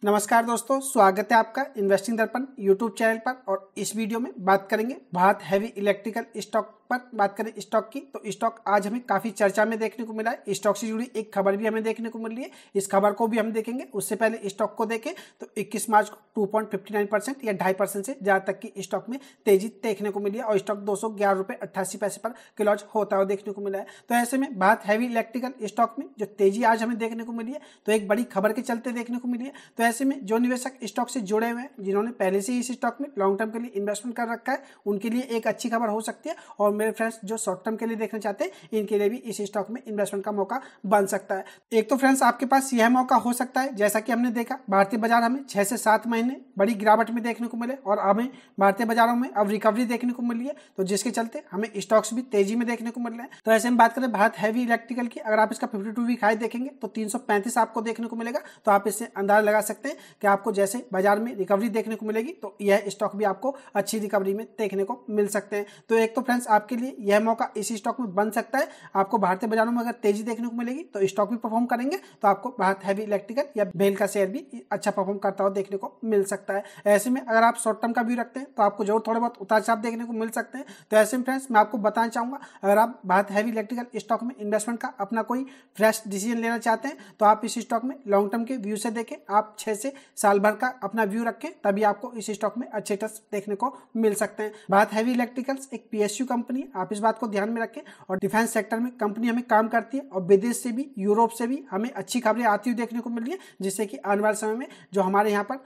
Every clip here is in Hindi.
नमस्कार दोस्तों, स्वागत है आपका इन्वेस्टिंग दर्पण यूट्यूब चैनल पर। और इस वीडियो में बात करेंगे भारत हेवी इलेक्ट्रिकल स्टॉक पर। बात करें स्टॉक की तो स्टॉक आज हमें काफी चर्चा में देखने को मिला है। स्टॉक से जुड़ी एक खबर भी हमें देखने को मिल रही है, इस खबर को भी हम देखेंगे। उससे पहले स्टॉक को देखें तो 21 मार्च को 2.59% या 2.5% से ज्यादा तक की स्टॉक में तेजी देखने को मिली है और स्टॉक 211.88 पर क्लोज होता हुआ देखने को मिला है। तो ऐसे में भारत हेवी इलेक्ट्रिकल स्टॉक में जो तेजी आज हमें देखने को मिली है तो एक बड़ी खबर के चलते देखने को मिली है। तो ऐसे में जो निवेशक स्टॉक से जुड़े हुए हैं, जिन्होंने पहले से ही इस स्टॉक में लॉन्ग टर्म के लिए इन्वेस्टमेंट कर रखा है, उनके लिए एक अच्छी खबर हो सकती है। और मेरे फ्रेंड्स जो शॉर्ट टर्म के लिए देखना चाहते हैं, इनके लिए भी इस स्टॉक में इन्वेस्टमेंट का मौका बन सकता है। एक तो फ्रेंड्स आपके पास यह मौका हो सकता है, जैसा कि हमने देखा भारतीय बाजार हमें 6 से 7 महीने बड़ी गिरावट में देखने को मिले और हमें भारतीय बाजारों में अब रिकवरी देखने को मिली है, तो जिसके चलते हमें स्टॉक्स भी तेजी में देखने को मिल रहे हैं। तो ऐसे में बात करें भारत हैवी इलेक्ट्रिकल की, अगर आप इसका 52 वीक हाई देखेंगे तो 335 आपको देखने को मिलेगा। तो आप इससे अंदाजा लगा सकते हैं कि आपको जैसे बाजार में रिकवरी देखने को मिलेगी तो यह स्टॉक भी आपको अच्छी रिकवरी में देखने को मिल सकते हैं। तो एक तो फ्रेंड्स आपके लिए यह मौका इस स्टॉक में बन सकता है। आपको भारतीय बाजारों में अगर तेजी देखने को मिलेगी तो स्टॉक भी परफॉर्म करेंगे, तो आपको भारत हैवी इलेक्ट्रिकल या बेल का शेयर भी अच्छा परफॉर्म करता हुआ देखने को मिल सकता है। ऐसे में अगर आप शॉर्ट टर्म का व्यू रखते हैं तो आपको जरूर थोड़े बहुत उतार चढ़ाव देखने को मिल सकते हैं। तो ऐसे में फ्रेंड्स मैं आपको बताना चाहूंगा, अगर आप भारत हैवी इलेक्ट्रिकल स्टॉक में इन्वेस्टमेंट का अपना कोई फ्रेश डिसीजन लेना चाहते हैं तो आप इस स्टॉक में लॉन्ग टर्म के व्यू से देखें। आप 6 से साल भर का अपना व्यू रखें, तभी आपको इस स्टॉक में अच्छे रिटर्न्स देखने को मिल सकते हैं। भारत हैवी इलेक्ट्रिकल्स एक पीएसयू कंपनी है, आप इस बात को ध्यान में रखें। और डिफेंस सेक्टर में कंपनी हमें काम करती है और विदेश से भी, यूरोप से भी हमें अच्छी खबरें आती हुई देखने को मिल रही है, जिससे कि आने वाले समय में जो हमारे यहाँ पर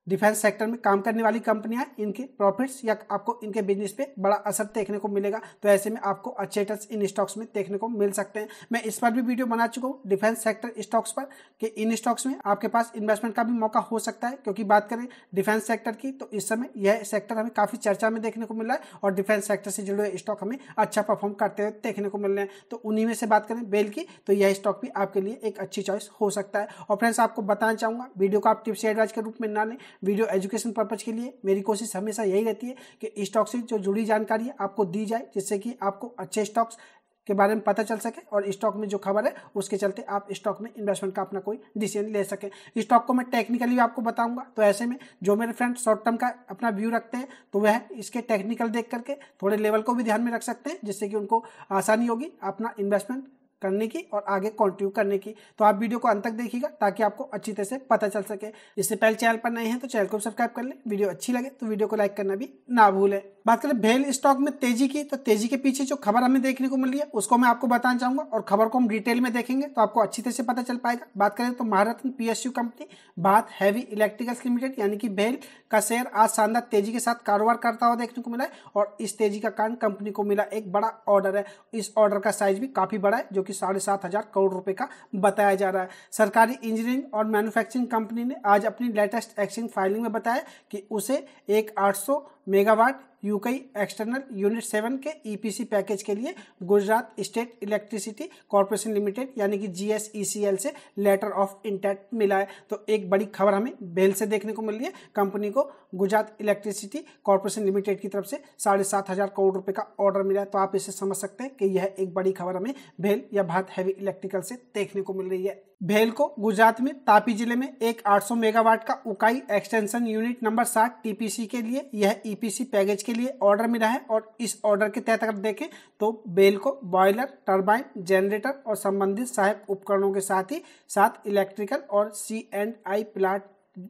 डिफेंस सेक्टर में काम करने वाली कंपनियां, इनके प्रॉफिट्स या आपको इनके बिजनेस पे बड़ा असर देखने को मिलेगा। तो ऐसे में आपको अच्छे रिटर्न्स इन स्टॉक्स में देखने को मिल सकते हैं। मैं इस पर भी वीडियो बना चुका हूँ डिफेंस सेक्टर स्टॉक्स पर, कि इन स्टॉक्स में आपके पास इन्वेस्टमेंट का भी मौका हो सकता है। क्योंकि बात करें डिफेंस सेक्टर की तो इस समय यह सेक्टर हमें काफी चर्चा में देखने को मिल रहा है और डिफेंस सेक्टर से जुड़े हुए स्टॉक हमें अच्छा परफॉर्म करते हुए देखने को मिल रहे हैं। तो उन्हीं में से बात करें बेल की, तो यह स्टॉक भी आपके लिए एक अच्छी चॉइस हो सकता है। और फ्रेंड्स आपको बताना चाहूंगा, वीडियो को आप टिप्स एडवाइस के रूप में ना लें, वीडियो एजुकेशन पर्पज के लिए मेरी कोशिश हमेशा यही रहती है कि स्टॉक से जो जुड़ी जानकारी है आपको दी जाए, जिससे कि आपको अच्छे स्टॉक्स के बारे में पता चल सके और स्टॉक में जो खबर है उसके चलते आप स्टॉक में इन्वेस्टमेंट का अपना कोई डिसीजन ले सके। स्टॉक को मैं टेक्निकली भी आपको बताऊंगा। तो ऐसे में जो मेरे फ्रेंड शॉर्ट टर्म का अपना व्यू रखते हैं तो वह इसके टेक्निकल देख करके थोड़े लेवल को भी ध्यान में रख सकते हैं, जिससे कि उनको आसानी होगी अपना इन्वेस्टमेंट करने की और आगे कंटिन्यू करने की। तो आप वीडियो को अंत तक देखिएगा ताकि आपको अच्छी तरह से पता चल सके। इससे पहले चैनल पर नए हैं तो चैनल को सब्सक्राइब कर लें, वीडियो अच्छी लगे तो वीडियो को लाइक करना भी ना भूलें। बात करें भेल स्टॉक में तेजी की, तो तेजी के पीछे जो खबर हमें देखने को मिली है उसको मैं आपको बताना चाहूंगा और खबर को हम डिटेल में देखेंगे तो आपको अच्छी तरह से पता चल पाएगा। बात करें तो Maharatna PSU company Bharat heavy electricals limited यानी कि भेल का शेयर आज शानदार तेजी के साथ कारोबार करता हुआ देखने को मिला है और इस तेजी का कारण कंपनी को मिला एक बड़ा ऑर्डर है। इस ऑर्डर का साइज भी काफी बड़ा है, जो कि 7,500 करोड़ रुपए का बताया जा रहा है। सरकारी इंजीनियरिंग और मैन्युफैक्चरिंग कंपनी ने आज अपनी लेटेस्ट एक्सचेंज फाइलिंग में बताया कि उसे एक 800 मेगावाट यूकई एक्सटर्नल यूनिट 7 के ईपीसी पैकेज के लिए Gujarat state electricity corporation limited यानी कि जीएसईसीएल से लेटर ऑफ इंटेंट मिला है। तो एक बड़ी खबर हमें भेल से देखने को मिल रही है। कंपनी को गुजरात इलेक्ट्रिसिटी कॉर्पोरेशन लिमिटेड की तरफ से 7,500 करोड़ रुपए का ऑर्डर मिला है। तो आप इसे समझ सकते हैं कि यह एक बड़ी खबर हमें भेल या भारत हैवी इलेक्ट्रिकल से देखने को मिल रही है। भेल को गुजरात में तापी जिले में एक 800 मेगावाट का Ukai extension unit number 60 TPC के लिए यह ईपीसी पैकेज के लिए ऑर्डर मिला है। और इस ऑर्डर के तहत अगर देखें तो भेल को बॉयलर, टरबाइन, जनरेटर और संबंधित सहायक उपकरणों के साथ ही साथ इलेक्ट्रिकल और C&I प्लांट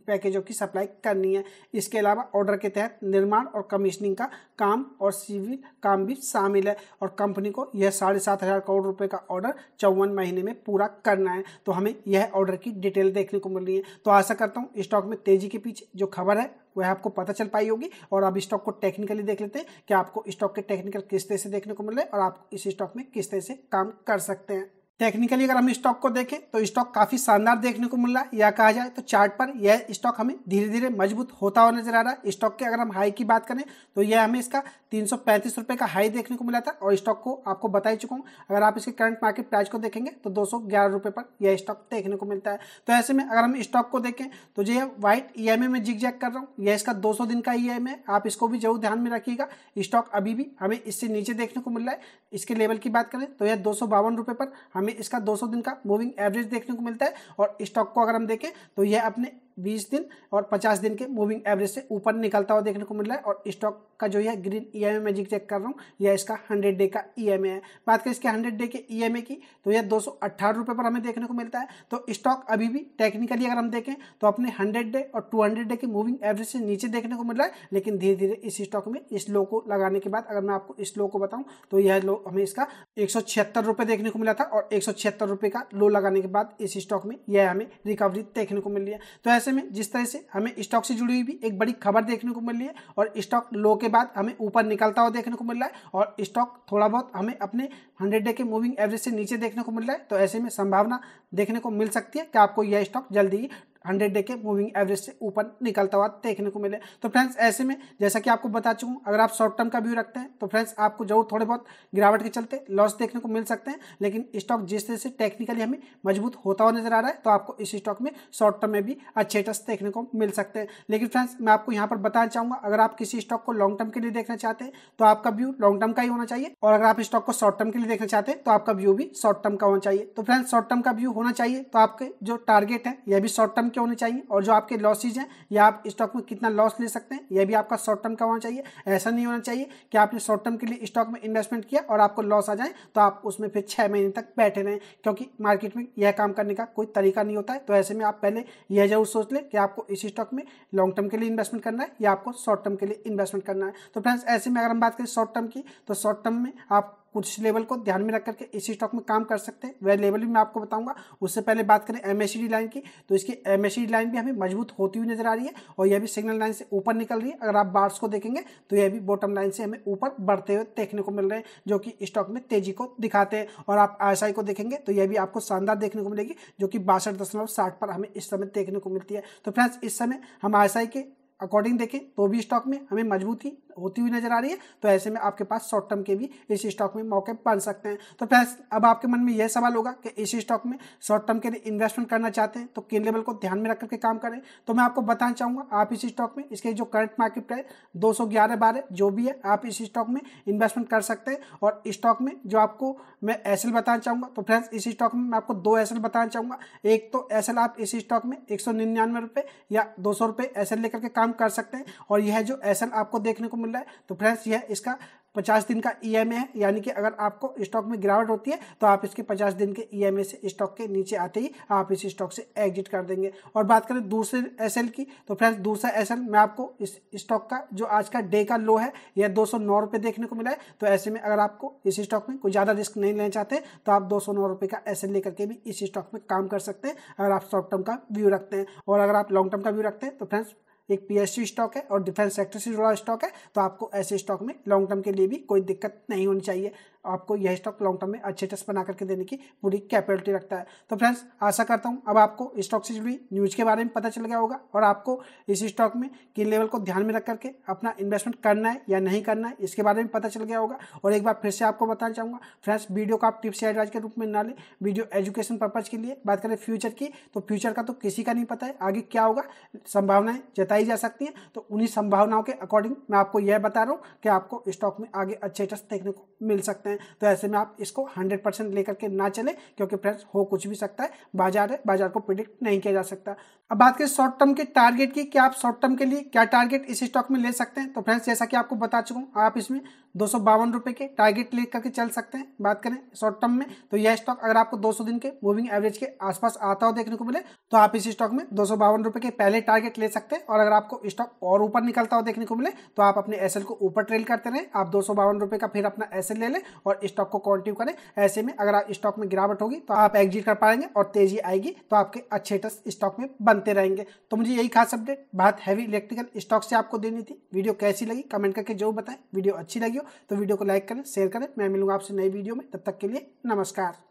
पैकेजों की सप्लाई करनी है। इसके अलावा ऑर्डर के तहत निर्माण और कमीशनिंग का काम और सिविल काम भी शामिल है और कंपनी को यह 7,500 करोड़ रुपए का ऑर्डर 54 महीने में पूरा करना है। तो हमें यह ऑर्डर की डिटेल देखने को मिल रही है। तो आशा करता हूँ स्टॉक में तेजी के पीछे जो खबर है वह आपको पता चल पाई होगी। और अब स्टॉक को टेक्निकली देख लेते हैं कि आपको स्टॉक के टेक्निकल किस तरह से देखने को मिल रहे हैं और आप इस स्टॉक में किस तरह से काम कर सकते हैं। टेक्निकली अगर हम स्टॉक को देखें तो स्टॉक काफी शानदार देखने को मिल रहा है, या कहा जाए तो चार्ट पर यह स्टॉक हमें धीरे धीरे मजबूत होता हुआ नजर आ रहा है। स्टॉक के अगर हम हाई की बात करें तो यह हमें इसका 335 रुपए का हाई देखने को मिला था और स्टॉक को आपको बता ही चुका हूं, अगर आप इसके करंट मार्केट प्राइस को देखेंगे तो 211 रुपए पर यह स्टॉक देखने को मिलता है। तो ऐसे में अगर हम स्टॉक को देखें तो जो व्हाइट ईएमए में जिग जैग कर रहा हूँ, यह इसका 200 दिन का ईएमए, आप इसको भी जरूर ध्यान में रखिएगा। स्टॉक अभी भी हमें इससे नीचे देखने को मिल रहा है। इसके लेवल की बात करें तो यह 252 रुपए पर हमें इसका 200 दिन का मूविंग एवरेज देखने को मिलता है और स्टॉक को अगर हम देखें तो यह अपने 20 दिन और 50 दिन के मूविंग एवरेज से ऊपर निकलता हुआ देखने को मिल रहा है। और स्टॉक का जो है ग्रीन ईएमए मैं चेक कर रहा हूँ, यह इसका 100 डे का ईएमए है। बात करें इसके 100 डे के ईएमए की तो यह 218 रुपये पर हमें देखने को मिलता है। तो स्टॉक अभी भी टेक्निकली अगर हम देखें तो अपने 100 डे और 200 डे के मूविंग एवरेज से नीचे देखने को मिल रहा है, लेकिन धीरे धीरे इस स्टॉक में इस लो को लगाने के बाद अगर मैं आपको इस लो को बताऊं तो यह लो हमें इसका 176 रुपये देखने को मिला था और 176 रुपये का लो लगाने के बाद इस स्टॉक में यह हमें रिकवरी देखने को मिल रही है। तो ऐसे में जिस तरह से हमें स्टॉक से जुड़ी हुई भी एक बड़ी खबर देखने को मिल रही है और स्टॉक लो के बाद हमें ऊपर निकलता हुआ देखने को मिल रहा है और स्टॉक थोड़ा बहुत हमें अपने 100 डे के मूविंग एवरेज से नीचे देखने को मिल रहा है, तो ऐसे में संभावना देखने को मिल सकती है कि आपको यह स्टॉक जल्दी ही 100 डे के मूविंग एवरेज से ऊपर निकलता हुआ देखने को मिले। तो फ्रेंड्स ऐसे में जैसा कि आपको बता चुका हूँ, अगर आप शॉर्ट टर्म का व्यू रखते हैं तो फ्रेंड्स आपको जरूर थोड़े बहुत गिरावट के चलते लॉस देखने को मिल सकते हैं, लेकिन स्टॉक जिस तरह से टेक्निकली हमें मजबूत होता हुआ नजर आ रहा है तो आपको इस स्टॉक में शॉर्ट टर्म में भी अच्छे टच देखने को मिल सकते हैं। लेकिन फ्रेंड्स मैं आपको यहाँ पर बताना चाहूंगा, अगर आप किसी स्टॉक को लॉन्ग टर्म के लिए देखना चाहते हैं तो आपका व्यू लॉन्ग टर्म का ही होना चाहिए, और अगर आप स्टॉक को शॉर्ट टर्म के लिए देखना चाहते हैं तो आपका व्यू भी शॉर्ट टर्म का होना चाहिए। तो फ्रेंड्स शॉर्ट टर्म का व्यू होना चाहिए तो आपके जो टारगेट है यह भी शॉर्ट टर्म के होने चाहिए, और आपके लॉसेज हैं या आप स्टॉक में कितना लॉस ले सकते हैं यह भी आपका शॉर्ट टर्म का होना चाहिए। ऐसा नहीं होना चाहिए कि आपने शॉर्ट टर्म के लिए स्टॉक में इन्वेस्टमेंट किया और आपको लॉस आ जाए तो आप उसमें फिर 6 महीने तक बैठे रहें, क्योंकि मार्केट में यह काम करने का कोई तरीका नहीं होता है। तो ऐसे में आप पहले यह जरूर सोच लें कि आपको इस स्टॉक में लॉन्ग टर्म के लिए इन्वेस्टमेंट करना है या आपको शॉर्ट टर्म के लिए इन्वेस्टमेंट करना है। तो फ्रेंड्स ऐसे में अगर हम बात करें शॉर्ट टर्म की तो शॉर्ट टर्म में आप कुछ लेवल को ध्यान में रख करके इसी स्टॉक में काम कर सकते हैं, वह लेवल भी मैं आपको बताऊंगा। उससे पहले बात करें एमएसीडी लाइन की तो इसकी एमएसीडी लाइन भी हमें मजबूत होती हुई नजर आ रही है और यह भी सिग्नल लाइन से ऊपर निकल रही है। अगर आप बार्स को देखेंगे तो यह भी बॉटम लाइन से हमें ऊपर बढ़ते हुए देखने को मिल रहे हैं, जो कि स्टॉक में तेजी को दिखाते हैं। और आप आरएसआई को देखेंगे तो यह भी आपको शानदार देखने को मिलेगी, जो कि 62.60 पर हमें इस समय देखने को मिलती है। तो फ्रेंड्स इस समय हम आरएसआई के अकॉर्डिंग देखें तो भी स्टॉक में हमें मजबूती होती हुई नजर आ रही है। तो ऐसे में आपके पास शॉर्ट टर्म के भी इस स्टॉक में मौके बन सकते हैं। तो फ्रेंड्स अब आपके मन में यह सवाल होगा कि इस स्टॉक में शॉर्ट टर्म के लिए इन्वेस्टमेंट करना चाहते हैं तो किन लेवल को ध्यान में रख करके काम करें। तो मैं आपको बताना चाहूंगा, आप इस स्टॉक में इसके जो करंट मार्केट प्राइस 211.12 जो भी है आप इस स्टॉक में इन्वेस्टमेंट कर सकते हैं। और स्टॉक में जो आपको मैं एसएल बताना चाहूंगा तो फ्रेंड्स इस स्टॉक में मैं आपको 2 एसएल बताना चाहूंगा। एक तो एसएल आप इस स्टॉक में 199 रुपये या 200 रुपये एसएल लेकर के काम कर सकते हैं। और यह जो एसएल आपको देखने को मिल रहा है तो फ्रेंड्स यह इसका 50 दिन का ईएमए है, यानी कि अगर आपको स्टॉक में गिरावट होती है तो आप इसके 50 दिन के ईएमए से स्टॉक के नीचे आते ही आप इस स्टॉक से एग्जिट कर देंगे। और बात करें दूसरे एसएल की तो फ्रेंड्स दूसरा एसएल मैं आपको इस स्टॉक का जो आज का डे का लो है यह 209 रुपये देखने को मिला है। तो ऐसे में अगर आपको इस स्टॉक में कोई ज़्यादा रिस्क नहीं लेना चाहते तो आप 209 रुपये का एसएल लेकर के भी इस स्टॉक में काम कर सकते हैं, अगर आप शॉर्ट टर्म का व्यू रखते हैं। और अगर आप लॉन्ग टर्म का व्यू रखते हैं तो फ्रेंड्स एक पीएसयू स्टॉक है और डिफेंस सेक्टर से जुड़ा स्टॉक है, तो आपको ऐसे स्टॉक में लॉन्ग टर्म के लिए भी कोई दिक्कत नहीं होनी चाहिए। आपको यह स्टॉक लॉन्ग टर्म में अच्छे टेस्ट बना करके देने की पूरी कैपेबिलिटी रखता है। तो फ्रेंड्स आशा करता हूं अब आपको स्टॉक से जुड़ी न्यूज के बारे में पता चल गया होगा और आपको इस स्टॉक में किन लेवल को ध्यान में रख करके अपना इन्वेस्टमेंट करना है या नहीं करना है इसके बारे में पता चल गया होगा। और एक बार फिर से आपको बताना चाहूँगा फ्रेंड्स, वीडियो को आप टिप्स या एडवाइस के रूप में ना लें, वीडियो एजुकेशन पर्पज के लिए। बात करें फ्यूचर की तो फ्यूचर का तो किसी का नहीं पता है आगे क्या होगा, संभावनाएं जताई जा सकती हैं। तो उन्हीं संभावनाओं के अकॉर्डिंग मैं आपको यह बता रहा हूँ कि आपको स्टॉक में आगे अच्छे टेस्ट देखने को मिल सकते हैं। तो ऐसे में आप इसको 100% लेकर के ना चले, क्योंकि फ्रेंड्स हो कुछ भी सकता है, बाजार है, बाजार को प्रिडिक्ट नहीं किया जा सकता। अब बात करें शॉर्ट टर्म के टारगेट की कि आप शॉर्ट टर्म के लिए क्या टारगेट इस स्टॉक में ले सकते हैं। तो फ्रेंड्स जैसा कि आपको बता चुका हूँ आप इसमें 252 रुपये के टारगेट लेकर के चल सकते हैं। बात करें शॉर्ट टर्म में तो यह स्टॉक अगर आपको 200 दिन के मूविंग एवरेज के आसपास आता हो देखने को मिले तो आप इस स्टॉक में 252 रुपये के पहले टारगेट ले सकते हैं। और अगर आपको स्टॉक और ऊपर निकलता हो देखने को मिले तो आप अपने एसएल को ऊपर ट्रेल करते रहें, आप 252 रुपये का फिर अपना एसएल ले लें और स्टॉक को कंटिन्यू करें। ऐसे में अगर आप स्टॉक में गिरावट होगी तो आप एग्जिट कर पाएंगे और तेजी आएगी तो आपके अच्छे टच स्टॉक में बनते रहेंगे। तो मुझे यही खास अपडेट बहुत हैवी इलेक्ट्रिकल स्टॉक से आपको देनी थी। वीडियो कैसी लगी कमेंट करके जरूर बताएं। वीडियो अच्छी लगी हो तो वीडियो को लाइक करें, शेयर करें। मैं मिलूंगा आपसे नई वीडियो में, तब तक के लिए नमस्कार।